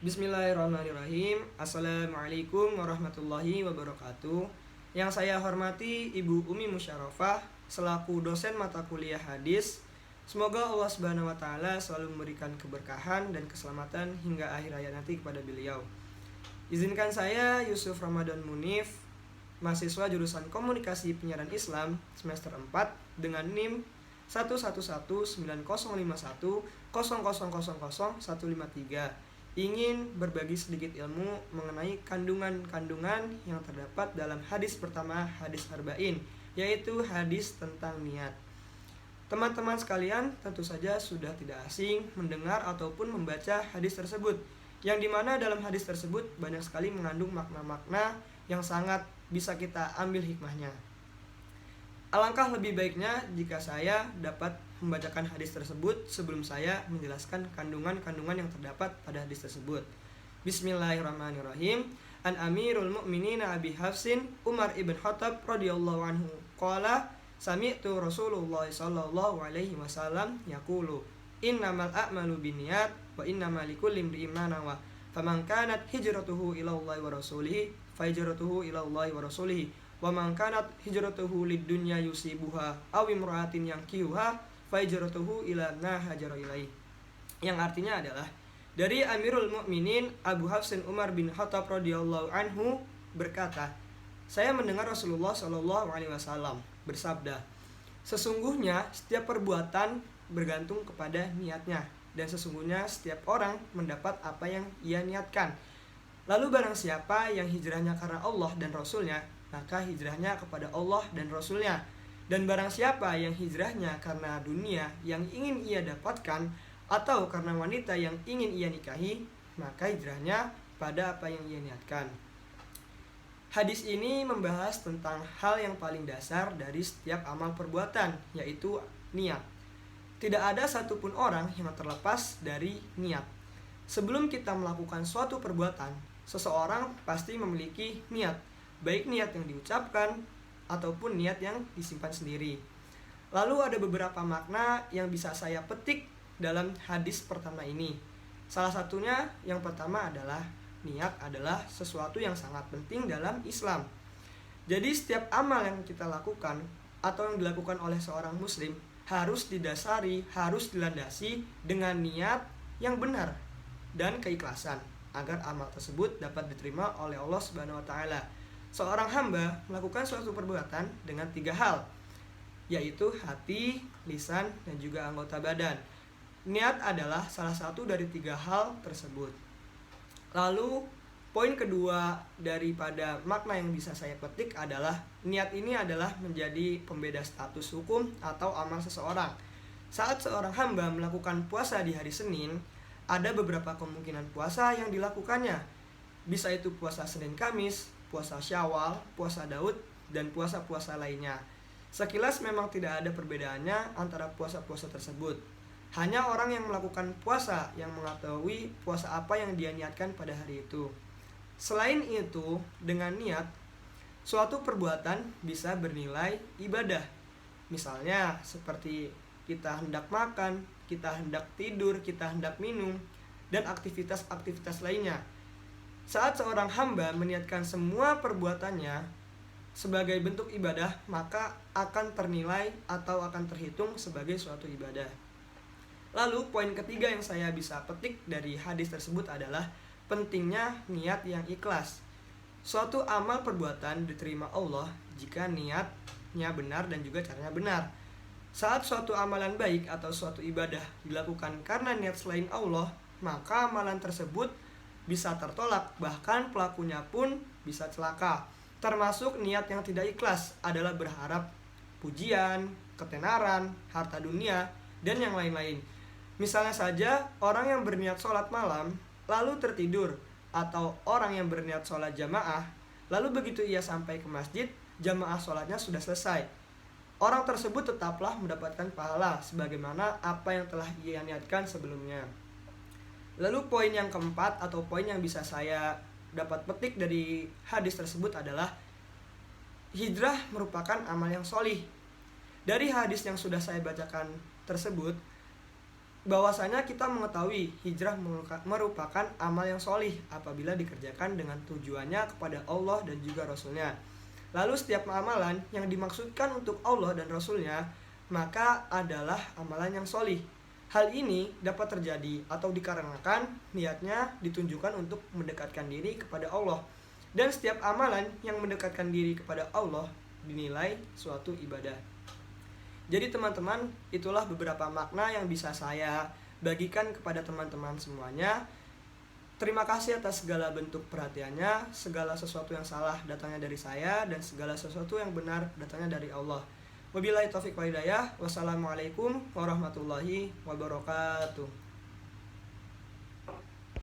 Bismillahirrahmanirrahim. Assalamualaikum warahmatullahi wabarakatuh. Yang saya hormati Ibu Umi Musyarofah selaku dosen mata kuliah hadis. Semoga Allah Subhanahu wa taala selalu memberikan keberkahan dan keselamatan hingga akhir hayat nanti kepada beliau. Izinkan saya Yusuf Ramadan Munif, mahasiswa jurusan Komunikasi Penyiaran Islam semester 4 dengan NIM 111905100000153 ingin berbagi sedikit ilmu mengenai kandungan-kandungan yang terdapat dalam hadis pertama, hadis arba'in, yaitu hadis tentang niat. Teman-teman sekalian tentu saja sudah tidak asing mendengar ataupun membaca hadis tersebut, yang dimana dalam hadis tersebut banyak sekali mengandung makna-makna yang sangat bisa kita ambil hikmahnya. Alangkah lebih baiknya jika saya dapat membacakan hadis tersebut sebelum saya menjelaskan kandungan-kandungan yang terdapat pada hadis tersebut. Bismillahirrahmanirrahim. An Amirul Mukminin Abi Hafsin Umar ibn Khattab radhiyallahu anhu qala sami'tu Rasulullah sallallahu alaihi wasallam yaqulu innamal a'malu binniyat wa innamal likulli imri'in ma nawa faman kanat hijratuhu ila Allah wa rasulihi fa hijratuhu ila Allah wa rasulihi wa man kanat hijratuhu lid-dunya yusibuha aw imra'atin yankihuha fa hijratuhu ila ma hajara ilaihi. Yang artinya adalah dari Amirul Mukminin Abu Hafsin Umar bin Khattab radhiyallahu anhu berkata, saya mendengar Rasulullah shallallahu alaihi wasallam bersabda, sesungguhnya setiap perbuatan bergantung kepada niatnya, dan sesungguhnya setiap orang mendapat apa yang ia niatkan. Lalu barang siapa yang hijrahnya karena Allah dan Rasulnya, maka hijrahnya kepada Allah dan Rasulnya. Dan barang siapa yang hijrahnya karena dunia yang ingin ia dapatkan atau karena wanita yang ingin ia nikahi, maka hijrahnya pada apa yang ia niatkan. Hadis ini membahas tentang hal yang paling dasar dari setiap amal perbuatan, yaitu niat. Tidak ada satupun orang yang terlepas dari niat. Sebelum kita melakukan suatu perbuatan, seseorang pasti memiliki niat, baik niat yang diucapkan ataupun niat yang disimpan sendiri. Lalu ada beberapa makna yang bisa saya petik dalam hadis pertama ini. Salah satunya yang pertama adalah niat adalah sesuatu yang sangat penting dalam Islam. Jadi setiap amal yang kita lakukan atau yang dilakukan oleh seorang muslim harus didasari, harus dilandasi dengan niat yang benar dan keikhlasan agar amal tersebut dapat diterima oleh Allah Subhanahu wa taala. Seorang hamba melakukan suatu perbuatan dengan 3 hal, yaitu hati, lisan, dan juga anggota badan. Niat adalah salah satu dari 3 hal tersebut. Lalu poin kedua daripada makna yang bisa saya petik adalah niat ini adalah menjadi pembeda status hukum atau amal seseorang. Saat seorang hamba melakukan puasa di hari Senin, ada beberapa kemungkinan puasa yang dilakukannya. Bisa itu puasa Senin Kamis, puasa Syawal, puasa Daud, dan puasa-puasa lainnya. Sekilas memang tidak ada perbedaannya antara puasa-puasa tersebut. Hanya orang yang melakukan puasa yang mengetahui puasa apa yang dia niatkan pada hari itu. Selain itu, dengan niat, suatu perbuatan bisa bernilai ibadah. Misalnya seperti kita hendak makan, kita hendak tidur, kita hendak minum, dan aktivitas-aktivitas lainnya. Saat seorang hamba meniatkan semua perbuatannya sebagai bentuk ibadah, maka akan ternilai atau akan terhitung sebagai suatu ibadah. Lalu poin ketiga yang saya bisa petik dari hadis tersebut adalah pentingnya niat yang ikhlas. Suatu amal perbuatan diterima Allah jika niatnya benar dan juga caranya benar. Saat suatu amalan baik atau suatu ibadah dilakukan karena niat selain Allah, maka amalan tersebut bisa tertolak, bahkan pelakunya pun bisa celaka. Termasuk niat yang tidak ikhlas adalah berharap pujian, ketenaran, harta dunia, dan yang lain-lain. Misalnya saja orang yang berniat sholat malam lalu tertidur, atau orang yang berniat sholat jamaah lalu begitu ia sampai ke masjid, jamaah sholatnya sudah selesai. Orang tersebut tetaplah mendapatkan pahala sebagaimana apa yang telah ia niatkan sebelumnya. Lalu poin yang keempat atau poin yang bisa saya dapat petik dari hadis tersebut adalah hijrah merupakan amal yang sholih. Dari hadis yang sudah saya bacakan tersebut, bahwasanya kita mengetahui hijrah merupakan amal yang solih apabila dikerjakan dengan tujuannya kepada Allah dan juga Rasulnya. Lalu setiap amalan yang dimaksudkan untuk Allah dan Rasulnya maka adalah amalan yang solih. Hal ini dapat terjadi atau dikarenakan niatnya ditunjukkan untuk mendekatkan diri kepada Allah. Dan setiap amalan yang mendekatkan diri kepada Allah dinilai suatu ibadah. Jadi teman-teman, itulah beberapa makna yang bisa saya bagikan kepada teman-teman semuanya. Terima kasih atas segala bentuk perhatiannya. Segala sesuatu yang salah datangnya dari saya, dan segala sesuatu yang benar datangnya dari Allah. Wabillahi taufiq wal hidayah. Wassalamualaikum warahmatullahi wabarakatuh.